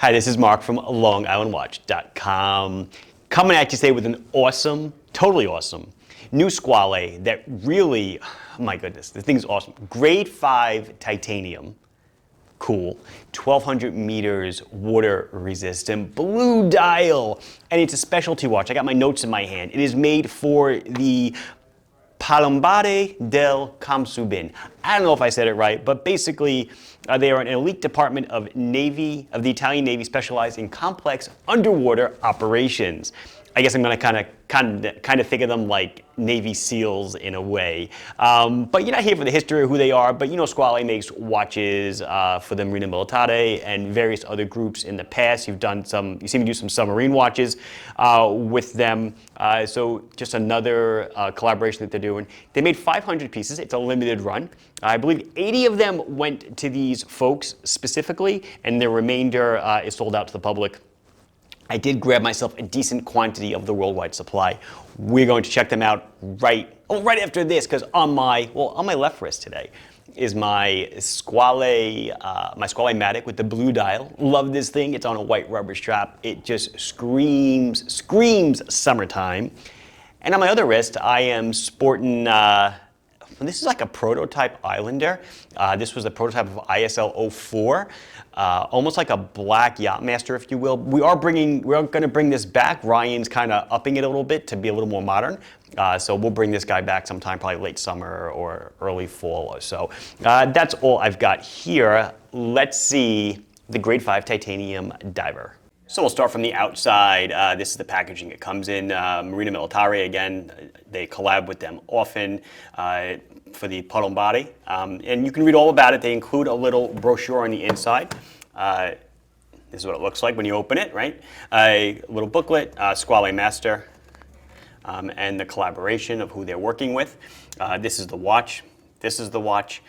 Hi, this is Mark from LongIslandWatch.com. Coming at you today with an awesome, totally awesome, new Squale that really, oh my goodness, this thing's awesome. Grade 5 titanium, cool, 1,200 meters water resistant, blue dial, and it's a specialty watch. I got my notes in my hand. It is made for the Palombari Del Comsubin. I don't know if I said it right, but basically they are an elite department of the Italian Navy specialized in complex underwater operations. I guess I'm going to kind of think of them like Navy SEALs in a way. But you're not here for the history of who they are, but you know Squale makes watches for the Marina Militare and various other groups in the past. You seem to do some submarine watches with them. So just another collaboration that they're doing. They made 500 pieces. It's a limited run. I believe 80 of them went to these folks specifically, and the remainder is sold out to the public. I did grab myself a decent quantity of the worldwide supply. We're going to check them out right after this, because on my left wrist today is my Squale Matic with the blue dial. Love this thing. It's on a white rubber strap. It just screams summertime. And on my other wrist, I am sporting, this is like a prototype Islander. This was the prototype of ISL 04. Almost like a black Yachtmaster, if you will. We are going to bring this back. Ryan's kind of upping it a little bit to be a little more modern. So we'll bring this guy back sometime, probably late summer or early fall or so. That's all I've got here. Let's see the Grade 5 titanium diver. So we'll start from the outside. This is the packaging it comes in. Marina Militare, again, they collab with them often for the Palombari. And you can read all about it. They include a little brochure on the inside. This is what it looks like when you open it, right? A little booklet, Squale Master, and the collaboration of who they're working with. This is the watch. This is the watch.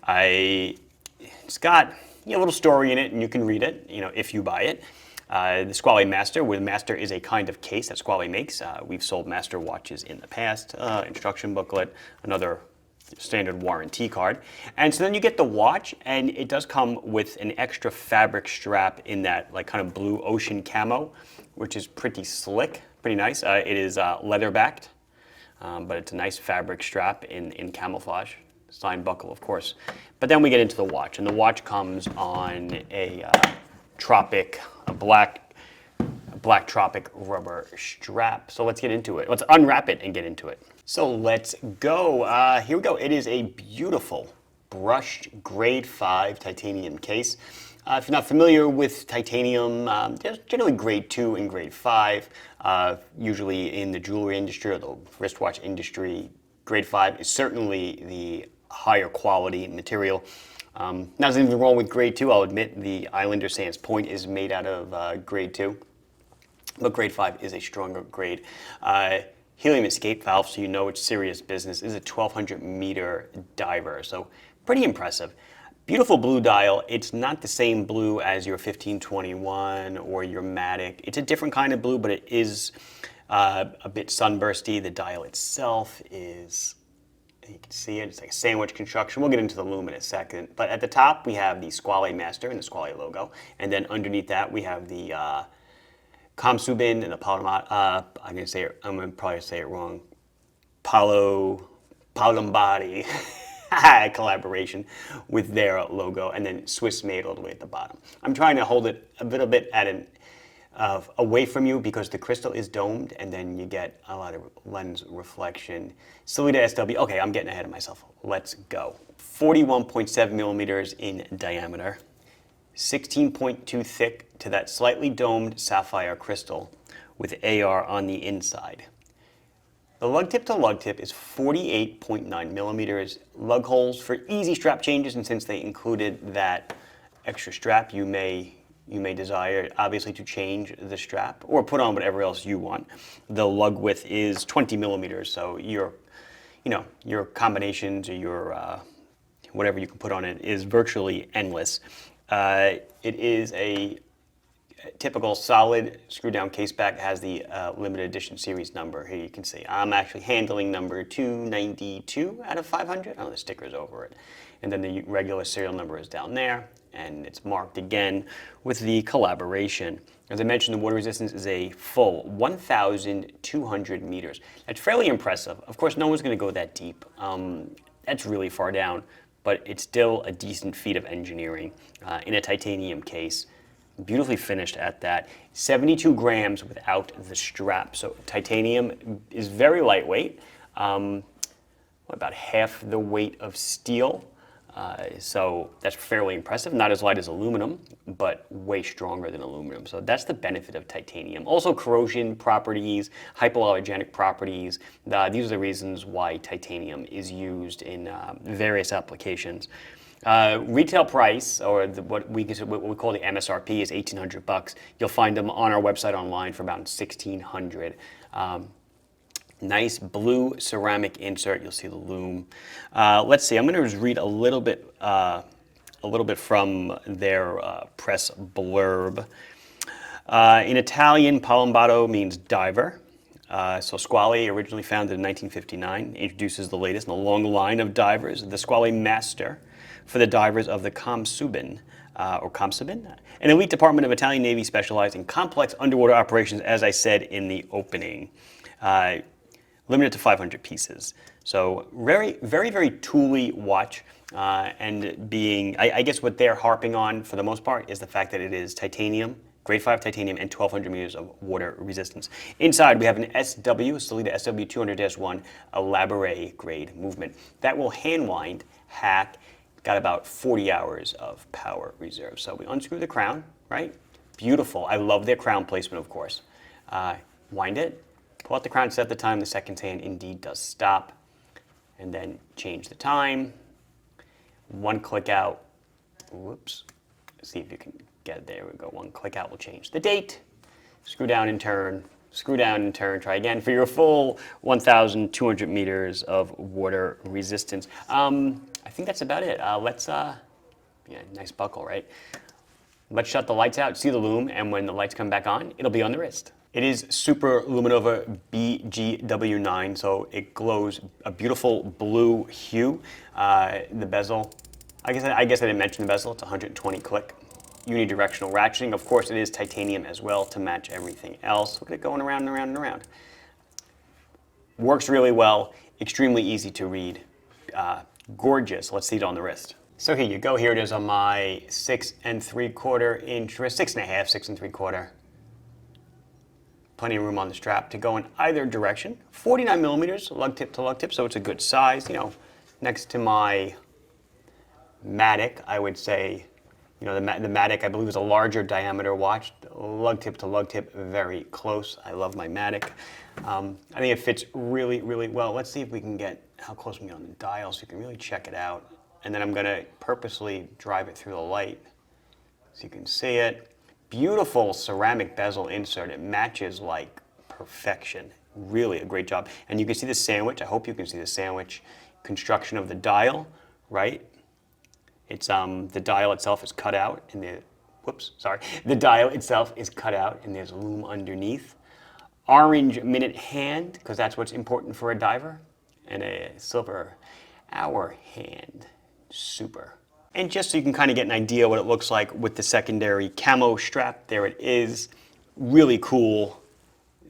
It's got a little story in it, and you can read it, if you buy it. The Squale Master, where the Master is a kind of case that Squale makes. We've sold Master watches in the past. Instruction booklet, another standard warranty card. And so then you get the watch, and it does come with an extra fabric strap in that like kind of blue ocean camo, which is pretty slick, pretty nice. It is leather backed, but it's a nice fabric strap in camouflage. Signed buckle, of course. But then we get into the watch, and the watch comes on a tropic, a black tropic rubber strap. So let's get into it. Let's unwrap it and get into it. So let's go. Here we go. It is a beautiful brushed grade 5 titanium case. If you're not familiar with titanium, generally grade 2 and grade 5, usually in the jewelry industry or the wristwatch industry, grade 5 is certainly the higher quality material. Not anything wrong with grade 2. I'll admit the Islander Sands Point is made out of grade 2, but grade 5 is a stronger grade. Helium escape valve, so you know it's serious business. This is a 1,200 meter diver, so pretty impressive. Beautiful blue dial. It's not the same blue as your 1521 or your Matic. It's a different kind of blue, but it is a bit sunbursty. The dial itself is, you can see it, it's like a sandwich construction. We'll get into the lume in a second. But at the top, we have the Squale Master and the Squale logo. And then underneath that, we have the Comsubin and the I'm going to probably say it wrong, Palombari collaboration with their logo, and then Swiss made all the way at the bottom. I'm trying to hold it a little bit away from you because the crystal is domed, and then you get a lot of lens reflection. Sellita SW, okay, I'm getting ahead of myself. Let's go. 41.7 millimeters in diameter, 16.2 thick to that slightly domed sapphire crystal with AR on the inside. The lug tip to lug tip is 48.9 millimeters. Lug holes for easy strap changes, and since they included that extra strap, you may desire, obviously, to change the strap or put on whatever else you want. The lug width is 20 millimeters, so your combinations or your whatever you can put on it is virtually endless. It is a typical solid screw-down case back. Has the limited edition series number. Here you can see I'm actually handling number 292 out of 500. Oh, the sticker's over it. And then the regular serial number is down there. and it's marked again with the collaboration. As I mentioned, the water resistance is a full 1,200 meters. That's fairly impressive. Of course, no one's going to go that deep. That's really far down, but it's still a decent feat of engineering in a titanium case. Beautifully finished at that. 72 grams without the strap. So titanium is very lightweight, about half the weight of steel. So that's fairly impressive. Not as light as aluminum, but way stronger than aluminum. So that's the benefit of titanium. Also corrosion properties, hypoallergenic properties. These are the reasons why titanium is used in various applications. Retail price, or what we call the MSRP, is $1,800. You'll find them on our website online for about $1,600. Nice blue ceramic insert. You'll see the loom. Let's see. I'm going to just read a little bit from their press blurb. In Italian, Palombaro means diver. So Squale, originally founded in 1959, introduces the latest in a long line of divers. The Squale Master for the divers of the Comsubin, or Comsubin, an elite department of Italian Navy specialized in complex underwater operations, as I said in the opening. Limited to 500 pieces. So very, very, very tooly watch. And being, I guess what they're harping on for the most part is the fact that it is titanium, grade 5 titanium, and 1,200 meters of water resistance. Inside, we have an Sellita SW200-1 elabore grade movement. That will hand wind, hack, got about 40 hours of power reserve. So we unscrew the crown, right? Beautiful. I love their crown placement, of course. Wind it. Pull out the crown, set the time. The second hand indeed does stop. And then change the time. One click out. Whoops. See if you can get it. There we go. One click out will change the date. Screw down and turn. Screw down and turn. Try again for your full 1,200 meters of water resistance. I think that's about it. Yeah, nice buckle, right? Let's shut the lights out. See the loom, and when the lights come back on, it'll be on the wrist. It is Super Luminova BGW9, so it glows a beautiful blue hue. The bezel, I guess I didn't mention the bezel. It's 120 click. Unidirectional ratcheting. Of course, it is titanium as well to match everything else. Look at it going around and around and around. Works really well. Extremely easy to read. Gorgeous. Let's see it on the wrist. So here you go. Here it is on my 6 3/4 inch wrist, 6.5, 6 3/4. Plenty of room on the strap to go in either direction. 49 millimeters, lug tip to lug tip, so it's a good size. You know, next to my Matic, I would say, you know, the Matic, I believe, is a larger diameter watch. Lug tip to lug tip, very close. I love my Matic. I think it fits really, really well. Let's see if we can get how close we are on the dial so you can really check it out. And then I'm going to purposely drive it through the light so you can see it. Beautiful ceramic bezel insert. It matches like perfection. Really a great job. And you can see the sandwich. I hope you can see the sandwich construction of the dial, right? It's the dial itself is cut out, and the dial itself is cut out, and there's loom underneath. Orange minute hand, because that's what's important for a diver, and a silver hour hand. Super. And just so you can kind of get an idea what it looks like with the secondary camo strap, there it is. Really cool,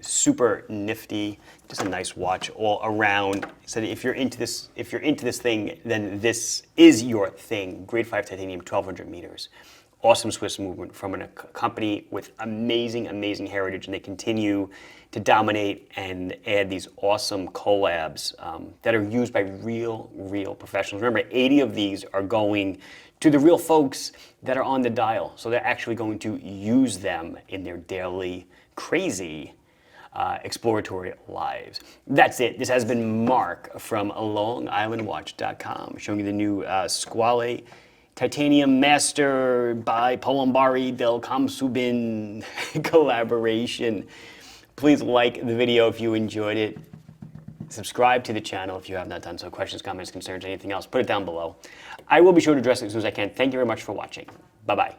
super nifty. Just a nice watch all around. So if you're into this, thing, then this is your thing. Grade 5 titanium, 1,200 meters. Awesome Swiss movement from a company with amazing, amazing heritage, and they continue to dominate and add these awesome collabs that are used by real professionals. Remember, 80 of these are going to the real folks that are on the dial, so they're actually going to use them in their daily crazy exploratory lives. That's it. This has been Mark from LongIslandWatch.com, showing you the new Squale Titanium Master by Palombari Del Comsubin collaboration. Please like the video if you enjoyed it. Subscribe to the channel if you have not done so. Questions, comments, concerns, anything else, put it down below. I will be sure to address it as soon as I can. Thank you very much for watching. Bye-bye.